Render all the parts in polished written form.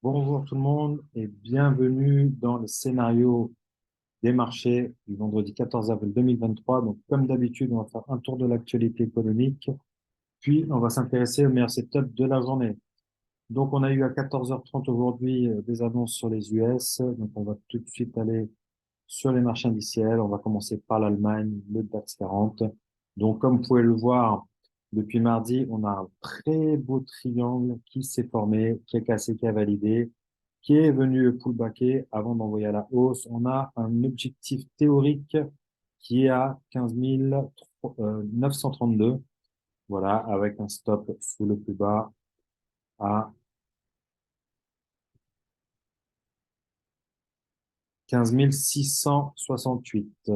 Bonjour tout le monde et bienvenue dans le scénario des marchés du vendredi 14 avril 2023. Donc, comme d'habitude, on va faire un tour de l'actualité économique, puis on va s'intéresser au meilleur setup de la journée. Donc, on a eu à 14h30 aujourd'hui des annonces sur les US. Donc, on va tout de suite aller sur les marchés indiciels. On va commencer par l'Allemagne, le DAX 40. Donc, comme vous pouvez le voir, depuis mardi, on a un très beau triangle qui s'est formé, qui est cassé, qui a validé, qui est venu pullbacker avant d'envoyer à la hausse. On a un objectif théorique qui est à 15 932. Voilà, avec un stop sous le plus bas à 15 668.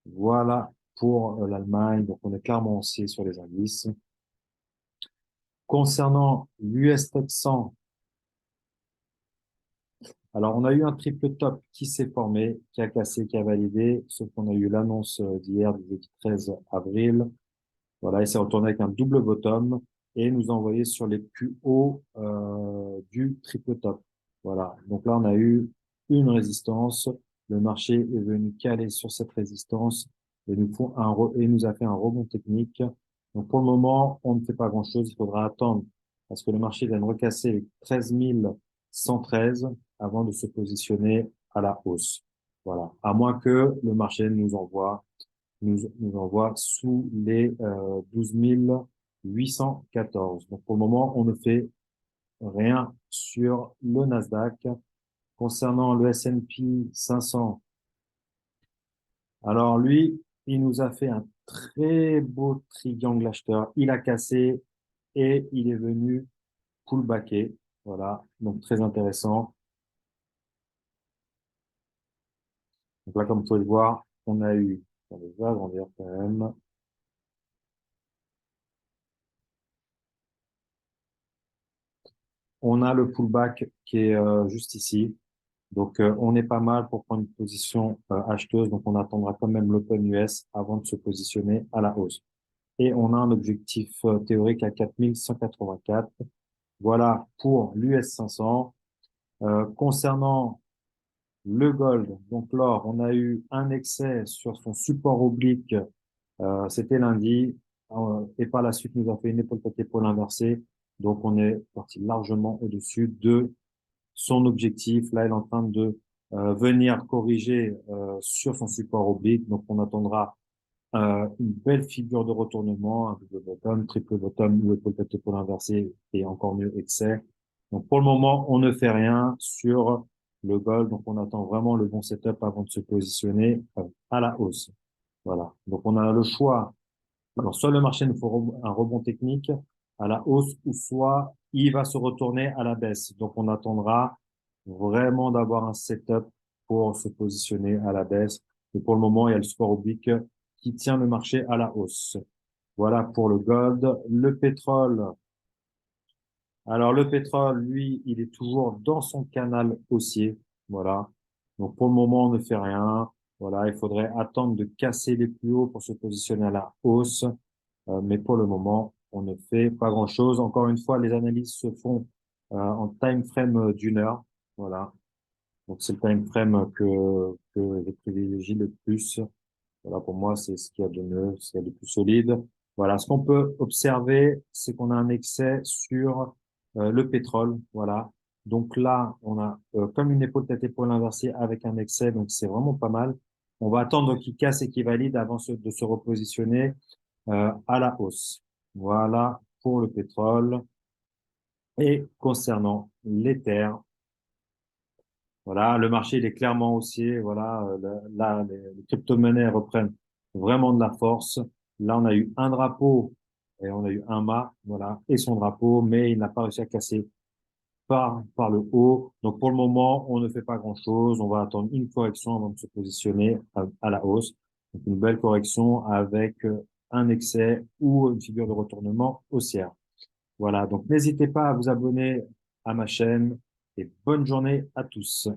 Voilà pour l'Allemagne. Donc, on est clairement haussier sur les indices. Concernant l'US 700, alors on a eu un triple top qui s'est formé, qui a cassé, qui a validé, sauf qu'on a eu l'annonce d'hier du jeudi 13 avril. Voilà, il s'est retourné avec un double bottom et nous a envoyé sur les plus hauts du triple top. Voilà, donc là on a eu une résistance. Le marché est venu caler sur cette résistance et nous a fait un rebond technique. Donc pour le moment, on ne fait pas grand-chose. Il faudra attendre parce que le marché vienne recasser les 13 113 avant de se positionner à la hausse. Voilà, à moins que le marché nous envoie sous les 12 814. Donc pour le moment, on ne fait rien sur le Nasdaq. Concernant le S&P 500, alors lui, il nous a fait un très beau triangle acheteur. Il a cassé et il est venu pullbacker. Voilà, donc très intéressant. Donc là, comme vous pouvez le voir, on a eu, on va agrandir quand même. On a le pullback qui est juste ici. Donc, on est pas mal pour prendre une position acheteuse. Donc, on attendra quand même l'Open US avant de se positionner à la hausse. Et on a un objectif théorique à 4184. Voilà pour l'US 500. Concernant le gold, donc l'or, on a eu un excès sur son support oblique. C'était lundi. Et par la suite, nous a fait une épaule-tête-épaule inversée. Donc, on est parti largement au-dessus de son objectif. Là, elle est en train de venir corriger sur son support oblique. Donc, on attendra une belle figure de retournement, un double bottom, triple bottom, ou épaule tête épaule inversée et encore mieux excès. Donc, pour le moment, on ne fait rien sur le gold. Donc, on attend vraiment le bon setup avant de se positionner à la hausse. Voilà. Donc, on a le choix. Alors, soit le marché nous faut un rebond technique à la hausse, ou soit il va se retourner à la baisse. Donc, on attendra vraiment d'avoir un setup pour se positionner à la baisse. Et pour le moment, il y a le support oblique qui tient le marché à la hausse. Voilà pour le gold. Le pétrole. Alors, le pétrole, lui, il est toujours dans son canal haussier. Voilà. Donc, pour le moment, on ne fait rien. Voilà. Il faudrait attendre de casser les plus hauts pour se positionner à la hausse. Mais pour le moment, on ne fait pas grand-chose. Encore une fois, les analyses se font en time frame d'une heure. Voilà. Donc, c'est le time frame que je privilégie le plus. Voilà, pour moi, c'est ce qu'il y a de mieux, ce qu'il y a de plus solide. Voilà, ce qu'on peut observer, c'est qu'on a un excès sur le pétrole. Voilà. Donc là, on a comme une épaule tête épaule inversée avec un excès, donc c'est vraiment pas mal. On va attendre qu'il casse et qu'il valide avant de se repositionner à la hausse. Voilà pour le pétrole. Et concernant l'Ether, voilà, le marché il est clairement haussier. Voilà, là, les crypto-monnaies reprennent vraiment de la force. Là, on a eu un drapeau et on a eu un mât, voilà, et son drapeau, mais il n'a pas réussi à casser par le haut. Donc, pour le moment, on ne fait pas grand-chose. On va attendre une correction avant de se positionner à la hausse. Donc, une belle correction avec un excès ou une figure de retournement haussière. Voilà. Donc, n'hésitez pas à vous abonner à ma chaîne et bonne journée à tous.